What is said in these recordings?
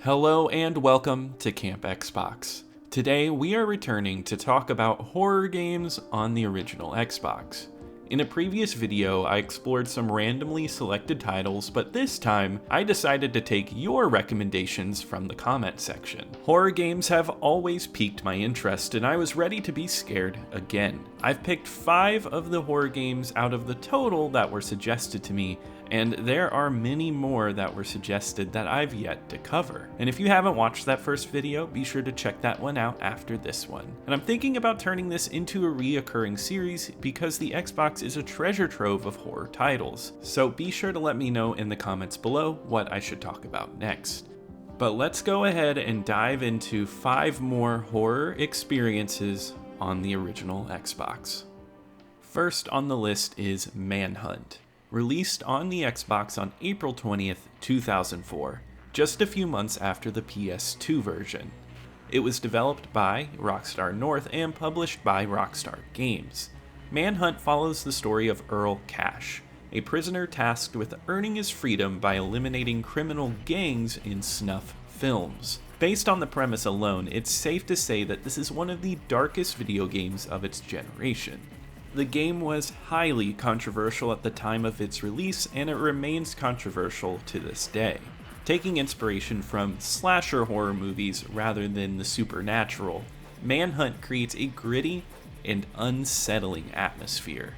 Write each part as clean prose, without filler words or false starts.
Hello and welcome to Camp Xbox. Today we are returning to talk about horror games on the original Xbox. In a previous video, I explored some randomly selected titles, but this time, I decided to take your recommendations from the comment section. Horror games have always piqued my interest, and I was ready to be scared again. I've picked 5 of the horror games out of the total that were suggested to me, and there are many more that were suggested that I've yet to cover. And if you haven't watched that first video, be sure to check that one out after this one. And I'm thinking about turning this into a reoccurring series because the Xbox is a treasure trove of horror titles. So be sure to let me know in the comments below what I should talk about next. But let's go ahead and dive into 5 more horror experiences on the original Xbox. First on the list is Manhunt. Released on the Xbox on April 20th, 2004, just a few months after the PS2 version. It was developed by Rockstar North and published by Rockstar Games. Manhunt follows the story of Earl Cash, a prisoner tasked with earning his freedom by eliminating criminal gangs in snuff films. Based on the premise alone, it's safe to say that this is one of the darkest video games of its generation. The game was highly controversial at the time of its release, and it remains controversial to this day. Taking inspiration from slasher horror movies rather than the supernatural, Manhunt creates a gritty and unsettling atmosphere.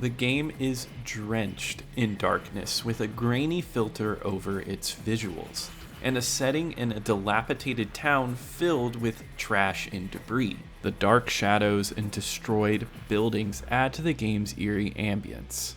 The game is drenched in darkness with a grainy filter over its visuals, and a setting in a dilapidated town filled with trash and debris. The dark shadows and destroyed buildings add to the game's eerie ambience.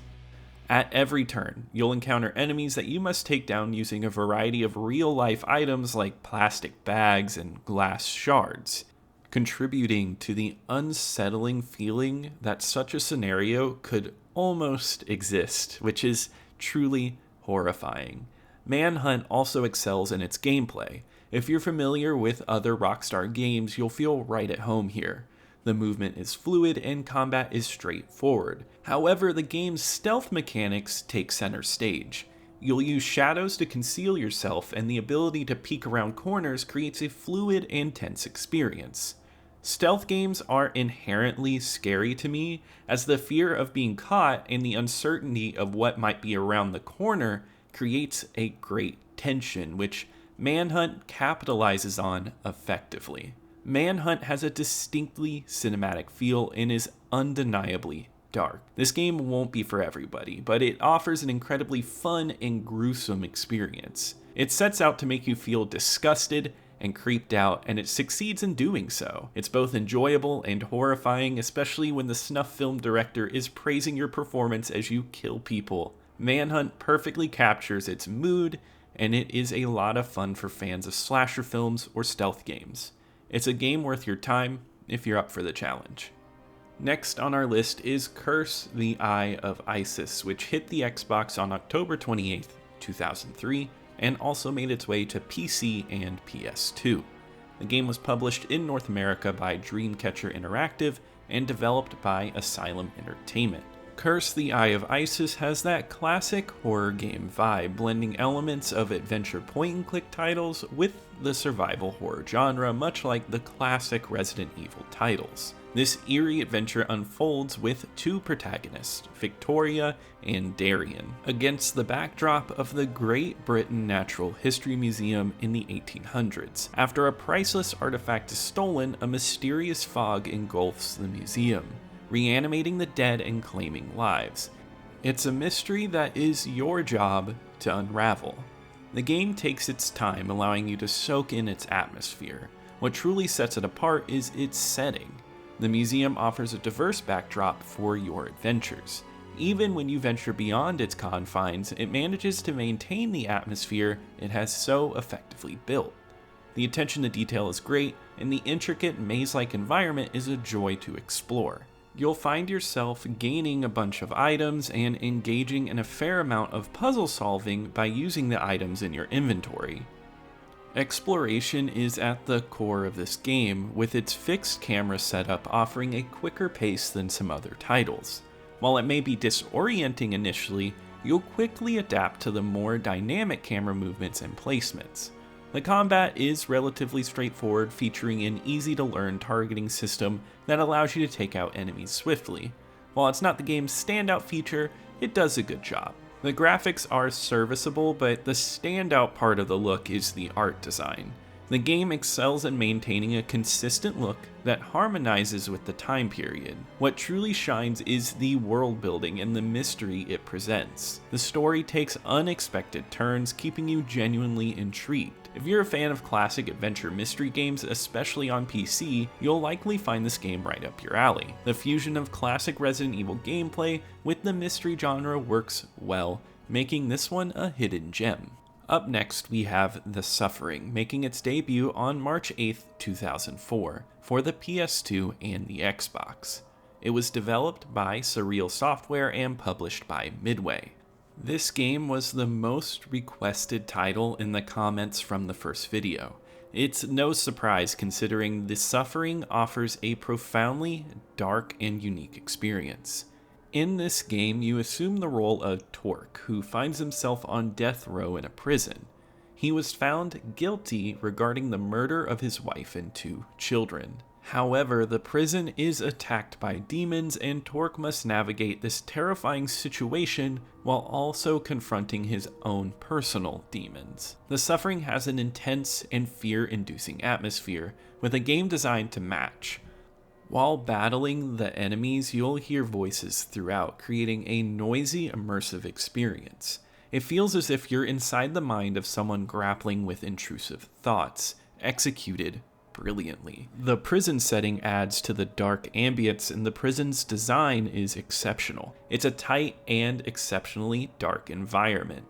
At every turn, you'll encounter enemies that you must take down using a variety of real-life items like plastic bags and glass shards, contributing to the unsettling feeling that such a scenario could almost exist, which is truly horrifying. Manhunt also excels in its gameplay. If you're familiar with other Rockstar games, you'll feel right at home here. The movement is fluid and combat is straightforward. However, the game's stealth mechanics take center stage. You'll use shadows to conceal yourself, and the ability to peek around corners creates a fluid and tense experience. Stealth games are inherently scary to me, as the fear of being caught and the uncertainty of what might be around the corner creates a great tension, which Manhunt capitalizes on effectively. Manhunt has a distinctly cinematic feel and is undeniably dark. This game won't be for everybody, but it offers an incredibly fun and gruesome experience. It sets out to make you feel disgusted and creeped out, and it succeeds in doing so. It's both enjoyable and horrifying, especially when the snuff film director is praising your performance as you kill people. Manhunt perfectly captures its mood, and it is a lot of fun for fans of slasher films or stealth games. It's a game worth your time if you're up for the challenge. Next on our list is Curse the Eye of Isis, which hit the Xbox on October 28th, 2003, and also made its way to PC and PS2. The game was published in North America by Dreamcatcher Interactive and developed by Asylum Entertainment. Curse the Eye of Isis has that classic horror game vibe, blending elements of adventure point-and-click titles with the survival horror genre, much like the classic Resident Evil titles. This eerie adventure unfolds with 2 protagonists, Victoria and Darian, against the backdrop of the Great Britain Natural History Museum in the 1800s. After a priceless artifact is stolen, a mysterious fog engulfs the museum, reanimating the dead and claiming lives. It's a mystery that is your job to unravel. The game takes its time, allowing you to soak in its atmosphere. What truly sets it apart is its setting. The museum offers a diverse backdrop for your adventures. Even when you venture beyond its confines, it manages to maintain the atmosphere it has so effectively built. The attention to detail is great, and the intricate maze-like environment is a joy to explore. You'll find yourself gaining a bunch of items and engaging in a fair amount of puzzle solving by using the items in your inventory. Exploration is at the core of this game, with its fixed camera setup offering a quicker pace than some other titles. While it may be disorienting initially, you'll quickly adapt to the more dynamic camera movements and placements. The combat is relatively straightforward, featuring an easy-to-learn targeting system that allows you to take out enemies swiftly. While it's not the game's standout feature, it does a good job. The graphics are serviceable, but the standout part of the look is the art design. The game excels in maintaining a consistent look that harmonizes with the time period. What truly shines is the world building and the mystery it presents. The story takes unexpected turns, keeping you genuinely intrigued. If you're a fan of classic adventure mystery games, especially on PC, you'll likely find this game right up your alley. The fusion of classic Resident Evil gameplay with the mystery genre works well, making this one a hidden gem. Up next, we have The Suffering, making its debut on March 8, 2004, for the PS2 and the Xbox. It was developed by Surreal Software and published by Midway. This game was the most requested title in the comments from the first video. It's no surprise considering The Suffering offers a profoundly dark and unique experience. In this game, you assume the role of Torque, who finds himself on death row in a prison. He was found guilty regarding the murder of his wife and 2 children. However, the prison is attacked by demons, and Torque must navigate this terrifying situation while also confronting his own personal demons. The Suffering has an intense and fear-inducing atmosphere, with a game designed to match. While battling the enemies, you'll hear voices throughout, creating a noisy, immersive experience. It feels as if you're inside the mind of someone grappling with intrusive thoughts, executed brilliantly. The prison setting adds to the dark ambience, and the prison's design is exceptional. It's a tight and exceptionally dark environment,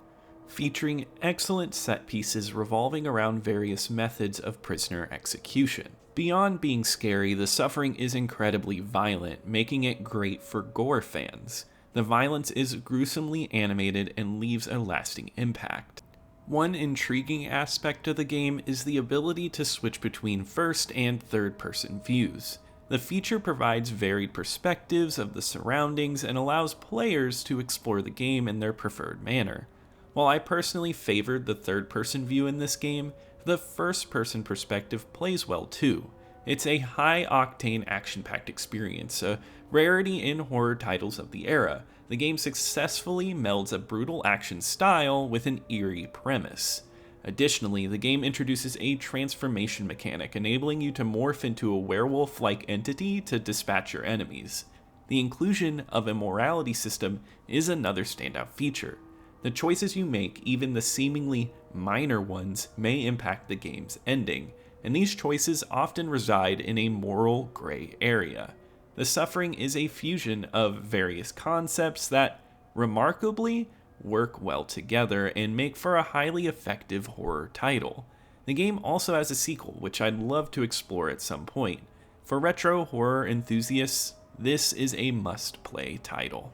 featuring excellent set pieces revolving around various methods of prisoner execution. Beyond being scary, The Suffering is incredibly violent, making it great for gore fans. The violence is gruesomely animated and leaves a lasting impact. One intriguing aspect of the game is the ability to switch between first and third-person views. The feature provides varied perspectives of the surroundings and allows players to explore the game in their preferred manner. While I personally favored the third-person view in this game, the first-person perspective plays well too. It's a high-octane, action-packed experience, a rarity in horror titles of the era. The game successfully melds a brutal action style with an eerie premise. Additionally, the game introduces a transformation mechanic, enabling you to morph into a werewolf-like entity to dispatch your enemies. The inclusion of a morality system is another standout feature. The choices you make, even the seemingly minor ones, may impact the game's ending, and these choices often reside in a moral gray area. The Suffering is a fusion of various concepts that, remarkably, work well together and make for a highly effective horror title. The game also has a sequel, which I'd love to explore at some point. For retro horror enthusiasts, this is a must-play title.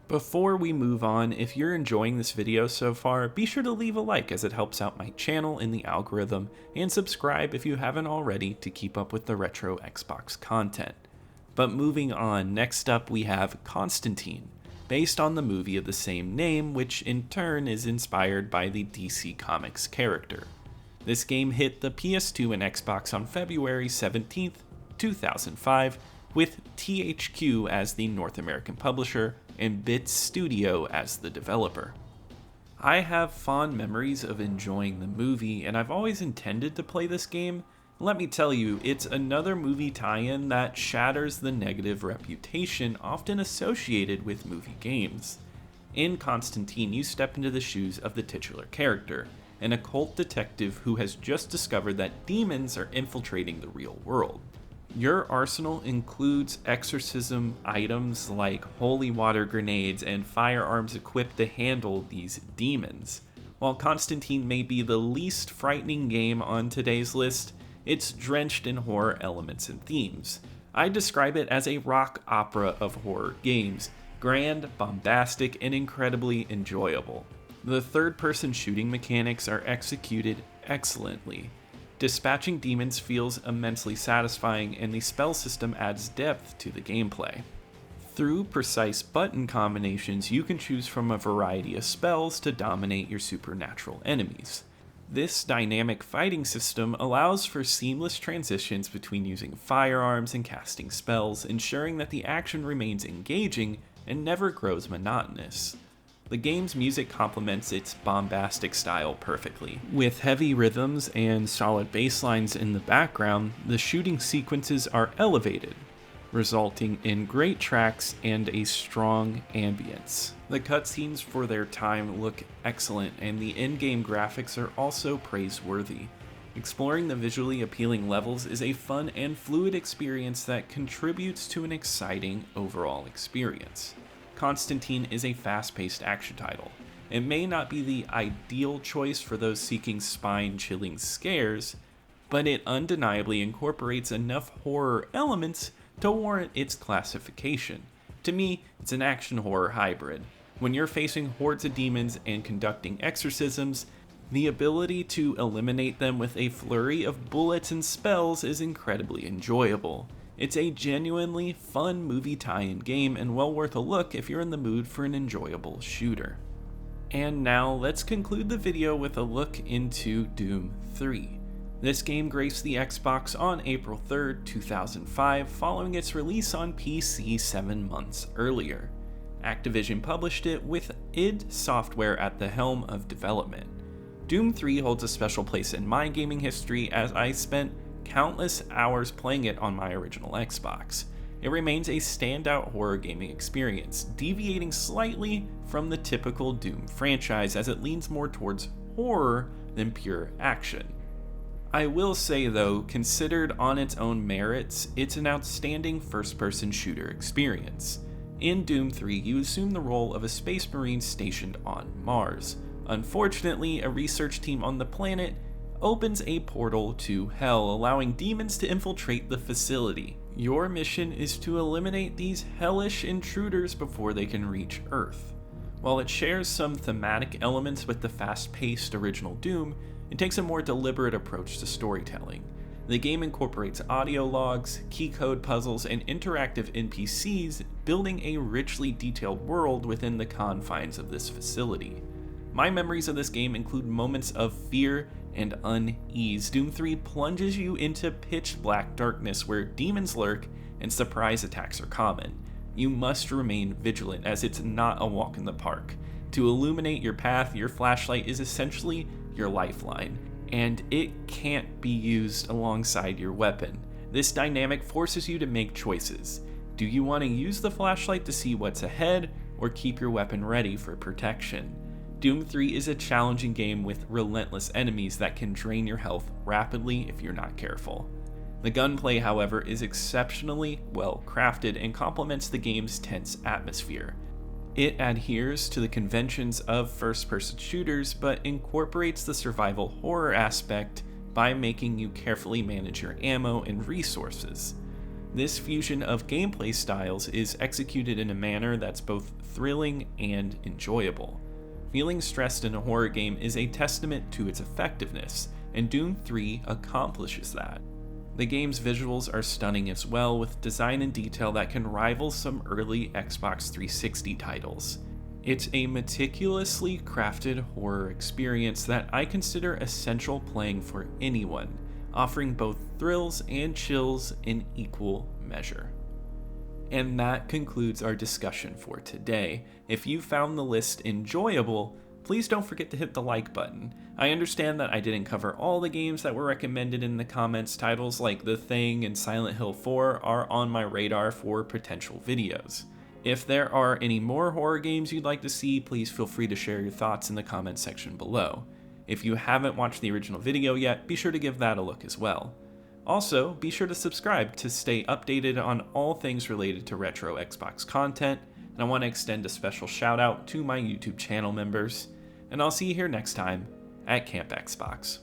Before we move on, if you're enjoying this video so far, be sure to leave a like as it helps out my channel in the algorithm, and subscribe if you haven't already to keep up with the retro Xbox content. But moving on, next up we have Constantine, based on the movie of the same name, which in turn is inspired by the DC Comics character. This game hit the PS2 and Xbox on February 17th, 2005, with THQ as the North American publisher and Bits Studio as the developer. I have fond memories of enjoying the movie, and I've always intended to play this game. Let me tell you, it's another movie tie-in that shatters the negative reputation often associated with movie games. In Constantine, you step into the shoes of the titular character, an occult detective who has just discovered that demons are infiltrating the real world. Your arsenal includes exorcism items like holy water grenades and firearms equipped to handle these demons. While Constantine may be the least frightening game on today's list, it's drenched in horror elements and themes. I describe it as a rock opera of horror games, grand, bombastic, and incredibly enjoyable. The third-person shooting mechanics are executed excellently. Dispatching demons feels immensely satisfying, and the spell system adds depth to the gameplay. Through precise button combinations, you can choose from a variety of spells to dominate your supernatural enemies. This dynamic fighting system allows for seamless transitions between using firearms and casting spells, ensuring that the action remains engaging and never grows monotonous. The game's music complements its bombastic style perfectly. With heavy rhythms and solid bass lines in the background, the shooting sequences are elevated, resulting in great tracks and a strong ambience. The cutscenes for their time look excellent, and the in-game graphics are also praiseworthy. Exploring the visually appealing levels is a fun and fluid experience that contributes to an exciting overall experience. Constantine is a fast-paced action title. It may not be the ideal choice for those seeking spine-chilling scares, but it undeniably incorporates enough horror elements to warrant its classification. To me, it's an action horror hybrid. When you're facing hordes of demons and conducting exorcisms, the ability to eliminate them with a flurry of bullets and spells is incredibly enjoyable. It's a genuinely fun movie tie-in game and well worth a look if you're in the mood for an enjoyable shooter. And now let's conclude the video with a look into Doom 3. This game graced the Xbox on April 3rd, 2005, following its release on PC 7 months earlier. Activision published it with id Software at the helm of development. Doom 3 holds a special place in my gaming history as I spent countless hours playing it on my original Xbox. It remains a standout horror gaming experience, deviating slightly from the typical Doom franchise as it leans more towards horror than pure action. I will say though, considered on its own merits, it's an outstanding first-person shooter experience. In Doom 3, you assume the role of a space marine stationed on Mars. Unfortunately, a research team on the planet opens a portal to hell, allowing demons to infiltrate the facility. Your mission is to eliminate these hellish intruders before they can reach Earth. While it shares some thematic elements with the fast-paced original Doom, it takes a more deliberate approach to storytelling. The game incorporates audio logs, key code puzzles, and interactive NPCs, building a richly detailed world within the confines of this facility. My memories of this game include moments of fear and unease. Doom 3 plunges you into pitch black darkness where demons lurk and surprise attacks are common. You must remain vigilant as it's not a walk in the park. To illuminate your path, your flashlight is essentially your lifeline, and it can't be used alongside your weapon. This dynamic forces you to make choices. Do you want to use the flashlight to see what's ahead, or keep your weapon ready for protection? Doom 3 is a challenging game with relentless enemies that can drain your health rapidly if you're not careful. The gunplay, however, is exceptionally well crafted and complements the game's tense atmosphere. It adheres to the conventions of first-person shooters, but incorporates the survival horror aspect by making you carefully manage your ammo and resources. This fusion of gameplay styles is executed in a manner that's both thrilling and enjoyable. Feeling stressed in a horror game is a testament to its effectiveness, and Doom 3 accomplishes that. The game's visuals are stunning as well, with design and detail that can rival some early Xbox 360 titles. It's a meticulously crafted horror experience that I consider essential playing for anyone, offering both thrills and chills in equal measure. And that concludes our discussion for today. If you found the list enjoyable, please don't forget to hit the like button. I understand that I didn't cover all the games that were recommended in the comments. Titles like The Thing and Silent Hill 4 are on my radar for potential videos. If there are any more horror games you'd like to see, please feel free to share your thoughts in the comments section below. If you haven't watched the original video yet, be sure to give that a look as well. Also, be sure to subscribe to stay updated on all things related to retro Xbox content, and I want to extend a special shout out to my YouTube channel members. And I'll see you here next time at Camp Xbox.